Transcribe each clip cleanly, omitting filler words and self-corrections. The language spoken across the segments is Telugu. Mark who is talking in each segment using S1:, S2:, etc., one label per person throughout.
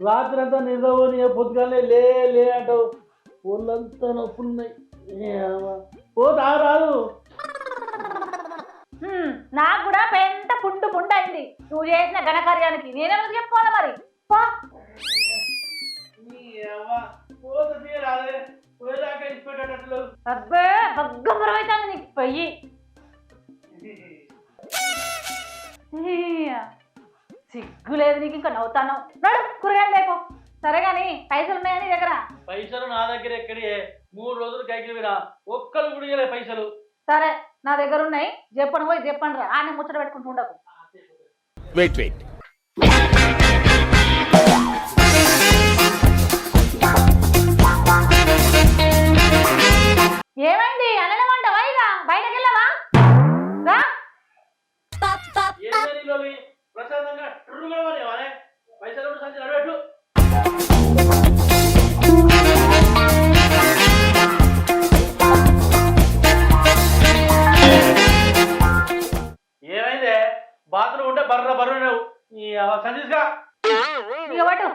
S1: రాత్రి అంతా నిద్రపోని పొద్దుగానే లే లే అంటావు. ఒళ్ళంతా నొప్పులున్నాయి. పోతా రాదు.
S2: నాకు కూడా పెద్ద పుండు పుండు అయింది నువ్వు చేసిన ఘనకార్యానికి. నేనేమో చెప్పుకోవాలి మరి. అబ్బే బగ్గమరమైతుంది నీకు పొయ్యి. సిగ్గు లేదు నీకు. ఇంకా నవ్వుతాను. నడు కూరగాయలు లేపో. సరే గాని పైసలు ఉన్నాయా నీ దగ్గర?
S1: పైసలు నా దగ్గర ఎక్కడి? 3 రోజులు కైకిలు వినా ఒక్కరు కూడా ఇవ్వలే పైసలు.
S2: సరే నా దగ్గర ఉన్నాయి. చెప్పను పోయి చెప్పండి రా. ఆయన ముచ్చట పెట్టుకుంటూ ఉండకు.
S3: వెయిట్ వెయిట్
S2: ఏమైంది? అనడమంటావా? ఇక బయటకు వెళ్ళావా? రా.
S1: ప్రశాంతంగా పైసలు సంచి నడబెట్టు. ఏమైందే? బాత్రూమ్ ఉంటే బర్ర బర్ర నువ్వు సంచిగా
S2: ఇక పట్టు.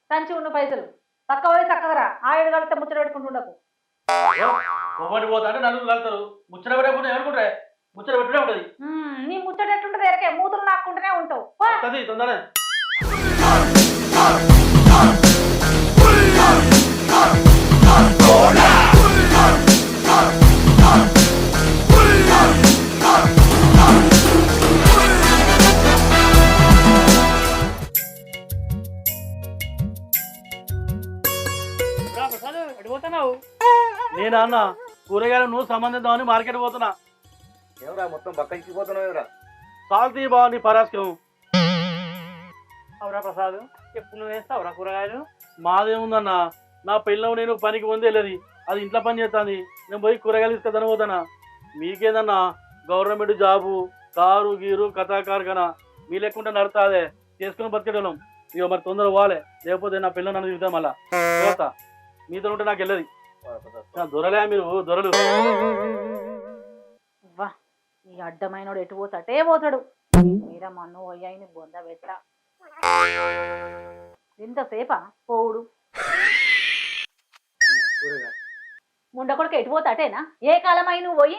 S2: సంచి ఉన్న పైసలు పక్క పోయి చక్కగా రా. ఆ 7 గంటలతో ముచ్చట పెట్టుకుంటూ ఉండకు.
S1: ఒకటి పోతా అంటే నలుగురు కలుతారు. ముచ్చట పెట్టకుండా ఏమనుకుంటారే? ముచ్చట పెట్టుడే ఉంటది.
S2: నీ ముచ్చట ఎట్లుంటది? ఎరకే మూతులు నాకుంటూనే ఉంటావు.
S1: తొందరనే నేనా అన్న కూరగాయలు నువ్వు సంబంధిద్దామని మార్కెట్ పోతున్నా.
S4: ఎవరా మొత్తం బక్కచిపోతున్నావు? ఎవరా
S1: సాల్తీ బావ నీ పరాస్కం.
S5: అవురా ప్రసాద్, ఎప్పుడు నువ్వు వేస్తావురా కూరగాయలు?
S1: మాదేముందన్న, నా పిల్లలు నేను పనికి పొంది వెళ్ళది. అది ఇంట్లో పని చేస్తుంది. నేను పోయి కూరగాయలు తీసుకొద్దాని పోతానా. మీకేదన్నా గవర్నమెంట్ జాబు, కారు గీరు కథా కార్ఖానా మీ లేకుండా నడుతాదే చేసుకుని బతికేటోళ్ళం. ఇక మరి తొందర పోవాలి, లేకపోతే నా పిల్లలు నన్ను తిరుగుతాం. మళ్ళా పోతా. మీతో ఉంటే నాకు వెళ్ళదు. దొరలే మీరు దొరలు.
S2: ఈ అడ్డమైనోడు ఎటు పోతాడే పోతాడు. మీరా మన్ను అయ్యాయిని బొంద పెట్ట. ఎంతసేపా పోవుడు? ముండకొడుకు ఎటు పోతాటేనా? ఏ కాలమై నువ్వు పోయి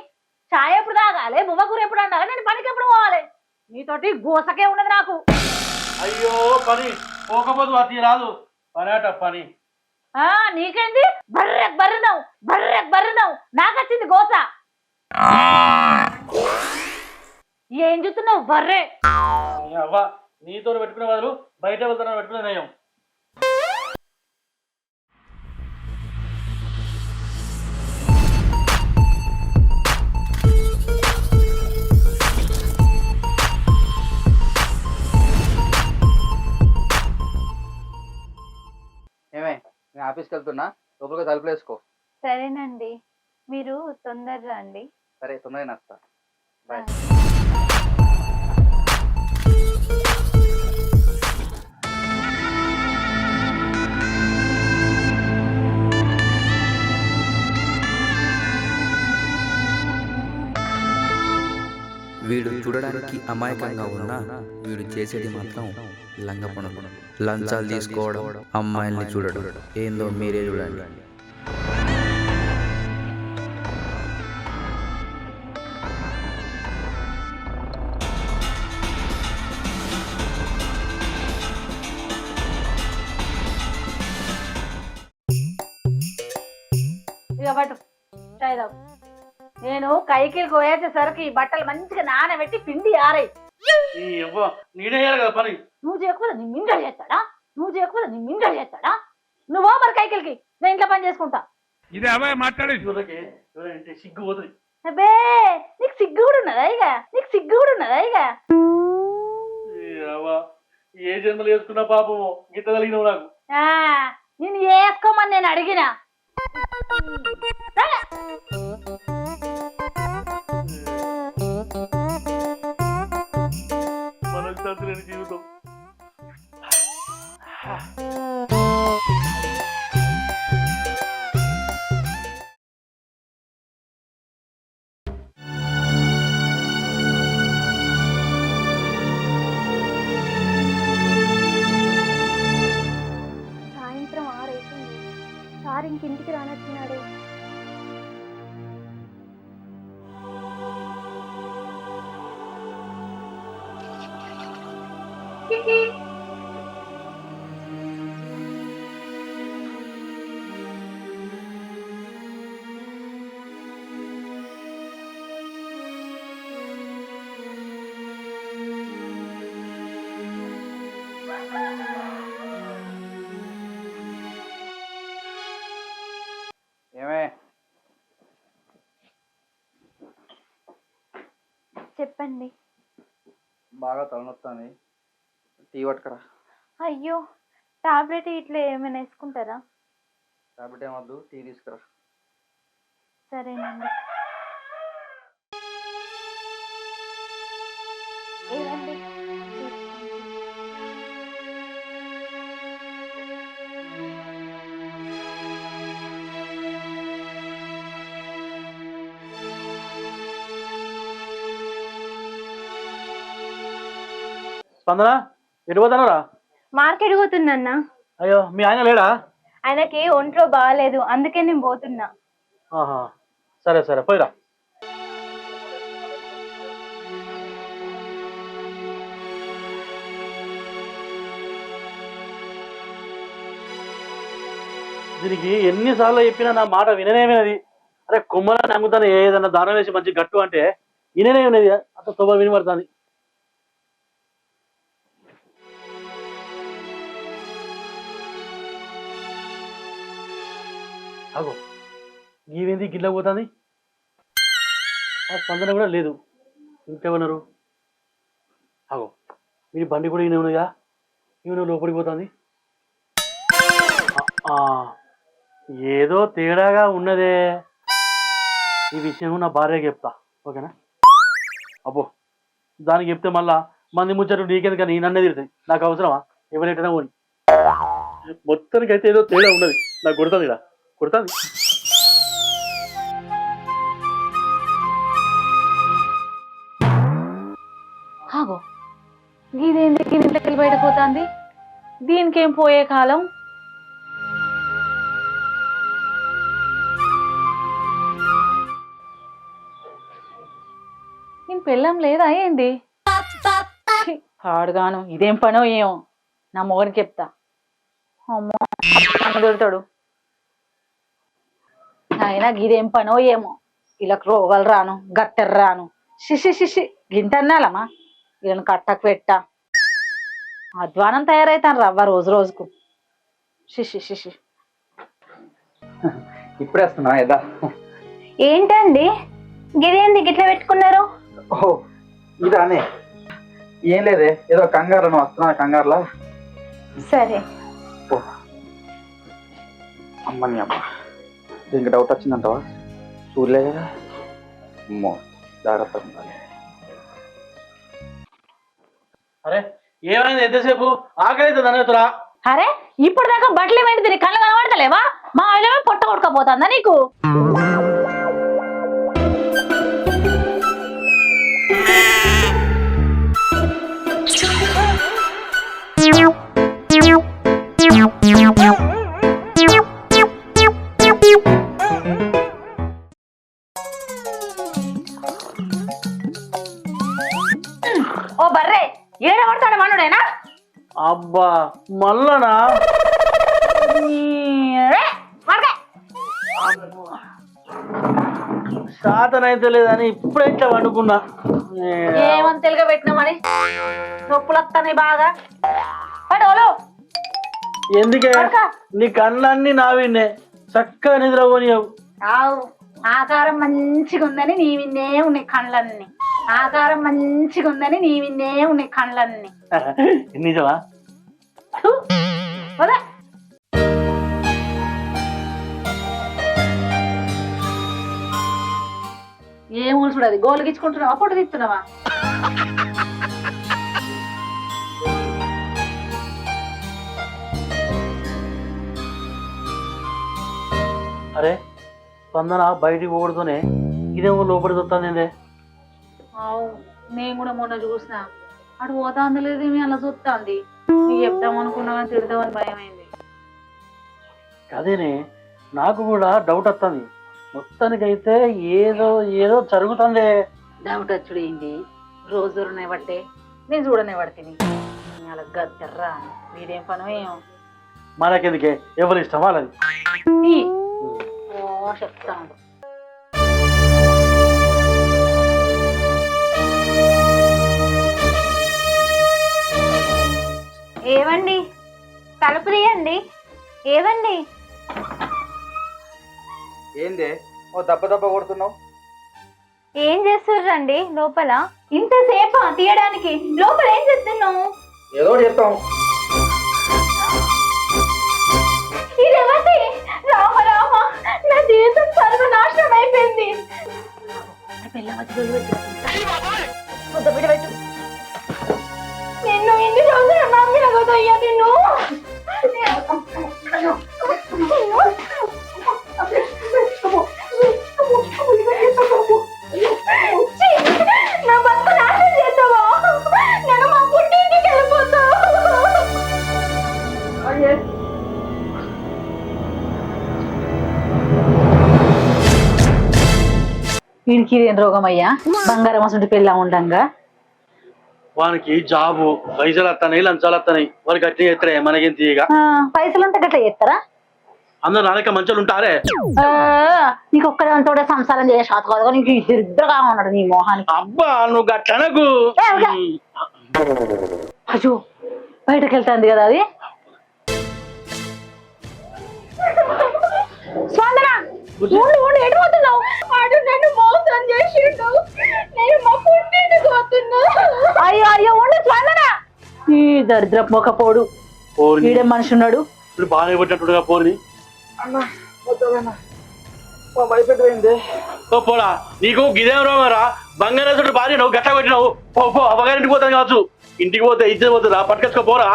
S2: చాయ్ ఎప్పుడు తాగాలి, బువ్వకూర ఎప్పుడు అండాలి, నేను పనికి ఎప్పుడు పోవాలి? నీతోటి గోసకే ఉన్నది నాకు.
S1: అయ్యో పని పోకపోదు అతి రాదు పనేట పని.
S2: నీకేంది? బర్రెక్ బర్రెనవు బర్రెక్ బర్రెనవు. నాకు వచ్చింది గోస. ఏం చూస్తున్నావు బర్రె?
S1: అవ్వ నీతో పెట్టుకునే బదులు బయట వెళ్తాను పెట్టుకునే నయం.
S4: ఏమే నేను ఆఫీస్కి వెళ్తున్నా, లోపలికి తలుపులు వేసుకో.
S6: సరేనండి, మీరు తొందరగా రండి.
S4: సరే తొందరగా వస్తా. బాయ్.
S7: వీడు చూడడానికి అమాయకంగా ఉన్నా వీడు చేసేది మాత్రం లంగ పనులు. లంచాలు తీసుకోవడం, అమ్మాయిల్ని చూడడం ఏందో మీరే చూడండి.
S2: ఇక పట్టు చాయ్ తాగు. నేను కైకిలు కోయేసేసరికి బట్టలు మంచిగా నానబెట్టి పిండి ఆరాయి.
S1: నీడే కదా పని.
S2: నువ్వు చేయకపోతే నీ మిండలు చేస్తాడా? నువ్వు చేయకపోతే నీ మిండలు చేస్తాడా? నువ్వు మరి కైకిలికి, నేను ఇంట్లో పని చేసుకుంటా.
S3: ఇదే అబ్బాయి మాట్లాడేది
S1: సిగ్గు పోతుంది.
S2: అబ్బే నీకు సిగ్గు కూడా ఉన్నదా? ఇక నీకు సిగ్గు కూడా ఉన్నదా? ఇక
S1: ఏ జన్మలు వేసుకున్నా పాపము గీత కలిగినవు నాకు.
S2: నేను వేసుకోమని నేను అడిగినా.
S1: మనకు జీవితం.
S6: సార్ ఇంకింటికి రానట్టున్నాడే.
S4: ఏమే
S6: చెప్పండి.
S4: బాగా తలనొస్తుంది, టీ పట్టుకరా.
S6: అయ్యో, టాబ్లెట్ ఇట్లా ఏమైనా వేసుకుంటారా?
S4: టాబ్లెట్ ఏమొద్దు, టీ తీసుకురా.
S6: సరేనండి. ఏమండి?
S1: స్పందన ఎటు పోతున్నారా?
S6: మార్కెట్ పోతున్నా.
S1: అయ్యో మీ ఆయన లేడా?
S6: ఆయనకి ఒంట్లో బాగాలేదు, అందుకే నేను పోతున్నా.
S1: ఆహా, సరే సరే పోయిరా. దీనికి ఎన్నిసార్లు చెప్పినా నా మాట విననేమినది. అరే కొమ్మలని అంగుతాను, ఏదన్నా దారం వేసి మంచి గట్టు అంటే విననే ఉన్నది. అంత తొమ్మ వినబడుతుంది. అగో నీవేంది గిట్ల పోతుంది? ఆ స్పందన కూడా లేదు. ఇంకేమన్నారు? అగో మీ బండి కూడా ఈయన ఉన్నదిగా, ఈయన లోపలికి పోతుంది. ఏదో తేడాగా ఉన్నదే. ఈ విషయం నా భార్యకి చెప్తా, ఓకేనా? అబ్బో దానికి చెప్తే మళ్ళా మంది ముచ్చట నీకెందుకు కానీ నన్నే తిరుగుతాయి. నాకు అవసరమా? ఎవరైనా పోని. మొత్తానికి అయితే ఏదో తేడా ఉన్నది. నాకు కొడుతుంది, ఇలా కొడుతుంది.
S2: ఆగో ఇదేంది ఇంట్లోకి బయటకు పోతుంది? దీనికేం పోయే కాలం? నేను పెళ్ళం లేదా ఏంది? పాడుగాను, ఇదేం పనో ఏమో. నా మొగనికి చెప్తా. అమ్మో దొరుకుతాడు. అయినా ఇదేం పనో ఏమో. ఇలా రోగాలు రాను, గట్టెర రాను. శిషి గింటన్నాలమ్మా. వీళ్ళని కట్టకు పెట్టా. అధ్వానం తయారైతాను రవ్వ రోజు రోజుకు. శిషి
S4: ఇప్పుడే వస్తున్నా ఏదా.
S6: ఏంటండి గిదేంది గిట్లా పెట్టుకున్నారు?
S4: ఓహో ఇదానే, ఏం లేదే, ఏదో కంగారు నువ్వు వస్తున్నా కంగారులా.
S6: సరే.
S4: అమ్మని అమ్మ, దీనికి డౌట్ వచ్చిందంటవా? చూడలే కదా. అమ్మో జాగ్రత్తగా ఉండాలి.
S1: అరే ఏమైంది? ఎంతసేపు ఆకలి అయితే దాని
S2: అరే ఇప్పుడు దాకా బట్టలు ఏమైంది? తిని కళ్ళు కనబడతలేవా? మా ఆయన పొట్ట కొట్టుకపోతుందా నీకు? ఓ బర్రే, ఏడ పడతాడు మనుడేనా?
S1: అబ్బా మళ్ళనా? శాతనైతే లేదని ఇప్పుడే ఇట్లా వండుకున్నా.
S2: ఏమని తెలుగు పెట్టినామని నొప్పులు వస్తాయి బాగా. పడోలు
S1: ఎందుకే నీ కళ్ళన్నీ నావిన్నే చక్కగా నిద్రపోనియవు.
S2: ఆకారం మంచిగా ఉందని నీ విన్నే ఉన్నాయి కళ్ళన్నీ. ఆకారం మంచిగా ఉందని నీ విన్నే ఉన్నాయి కళ్ళన్నీ.
S1: నిజమా?
S2: ఏం ఊసుడు? గోలు గిచ్చుకుంటున్నావా, పొట్టు తీస్తున్నావా?
S1: అరే స్పందన బయటికి పోడుతూనే ఇదేమో లోపలికి వస్తుంది.
S2: నేను కూడా మొన్న చూసిన, అటు పోతాంది లేదు, ఏమి అలా చూస్తుంది. నీకు చెప్దాం అనుకున్నా కానీ తిడతామని భయం అయింది.
S1: అదేనే నాకు కూడా డౌట్ వస్తుంది. మొత్తానికైతే ఏదో ఏదో జరుగుతుంది.
S2: డౌట్ వచ్చుడు ఏంటి? రోజు బట్టే నేను చూడనే పడుతుంది. అలా గద్దర్రా మీరేం పనో ఏమో.
S1: మనకెందుకే, ఎవరి ఇష్టం వాళ్ళది.
S2: ఓ చెప్తాను.
S6: ఏవండి తలుపు తీయండి. ఏవండి
S4: ఏందే ఓ దెబ్బ దెబ్బ కొడుతున్నావు?
S6: ఏం చేస్తుర్రండి లోపల? ఇంతసేపా తీయడానికి? లోపల ఏం చేస్తున్నావు?
S4: ఏదో చెప్తాం.
S6: ఇదేవతి? రామ రామ, నా జీవితం సర్వనాశనం అయిపోయింది. నిన్ను ఇన్ని రోజులు నమ్మిన కదయ్యా నిన్ను. నా బతుకు నాశనం చేస్తావా? నేను మా పుట్టింటికి వెళ్ళిపోతా.
S2: వీడికి ఇదేం రోగం అయ్యా? బంగారం అసలు పెళ్ళా ఉండంగా
S1: వానికి జాబు, పైసలు వస్తాయి, లంచాలు వస్తాయి. వారికి గట్టి చేస్తారే, మనకేం తీయగా.
S2: పైసలుంటే గట్లా చేస్తారా?
S1: అందరు నాలుక మంచాలు ఉంటారే.
S2: నీకు ఒక్కదాంతో సంసారం చేసే శాతం కాదు, నీకు ఇద్దరుగా ఉన్నాడు నీ మోహానికి.
S1: అబ్బా నువ్వు గట్టనకు.
S2: అయ్యో బయటకు వెళ్తాంది కదా అది. స్పందన ఎటు పోతున్నావు?
S6: వాడు నన్ను మోసం చేసిండు. నేను మా పుట్టింటికి పోతున్నా.
S2: అయ్యో అయ్యో ఉండు స్పందన. ఈ దరిద్ర మొక్కపోడు ఈడే మనిషి ఉన్నాడు.
S1: ఇప్పుడు బాగానే కొట్టినట్టుగా పోని.
S4: అన్న వద్దన్నా, మా భయపెట్టిపోయింది.
S1: పోరా, నీకు గిదేం రోగరా? బంగారం భార్య నువ్వు గట్ట కొట్టినావు. పో అవ్వగారింటికి పోతాను కావచ్చు. ఇంటికి పోతే ఇచ్చేది పోతుందా? పట్టుకొచ్చుకోపోరా.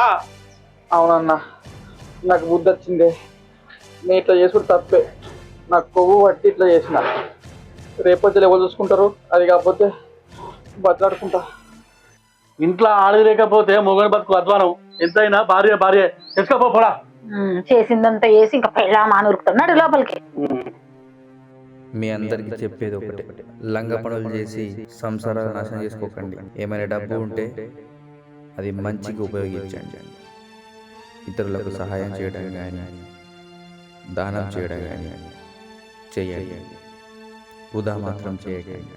S4: అవునన్నా, నాకు బుద్ధి వచ్చింది. నేను ఇట్లా చేసుకుంటే తప్పే. నాకు కొవ్వు పట్టి ఇట్లా చేసిన. రేపొచ్చి ఎవరు చూసుకుంటారు? అది కాకపోతే బతలాడుకుంటా.
S1: ఇంట్లో ఆడది లేకపోతే మొగని బతుకు అధ్వానం. ఎంతైనా భార్య భార్య. తెచ్చుకోపోరా.
S2: చేసిందంతా వేసి ఇంకా పెళ్ళా మానురుకుతున్నాడు లోపలికి.
S7: మీ అందరికి చెప్పేది ఒకటే, లంగ పనులు చేసి సంసారాలు నాశనం చేసుకోకండి. ఏమైనా డబ్బు ఉంటే అది మంచిగా ఉపయోగించండి. ఇతరులకు సహాయం చేయడం కానీ దానం చేయడం కానీ చేయండి. వృధా మాత్రం చేయకండి.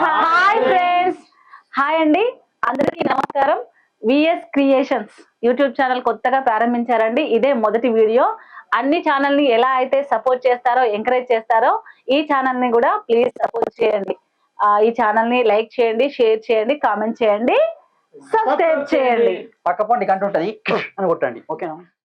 S2: హాయ్ ఫ్రెండ్స్, హాయ్ అండి అందరికీ నమస్కారం. విఎస్ క్రియేషన్స్ యూట్యూబ్ ఛానల్ కొత్తగా ప్రారంభించారండి. ఇదే మొదటి వీడియో. అన్ని ఛానల్ ని ఎలా అయితే సపోర్ట్ చేస్తారో, ఎంకరేజ్ చేస్తారో, ఈ ఛానల్ ని కూడా ప్లీజ్ సపోర్ట్ చేయండి. ఈ ఛానల్ ని లైక్ చేయండి, షేర్ చేయండి, కామెంట్ చేయండి, సబ్స్క్రైబ్ చేయండి.
S4: పక్క పండి కంటుంటది అని కొట్టండి. ఓకేనా?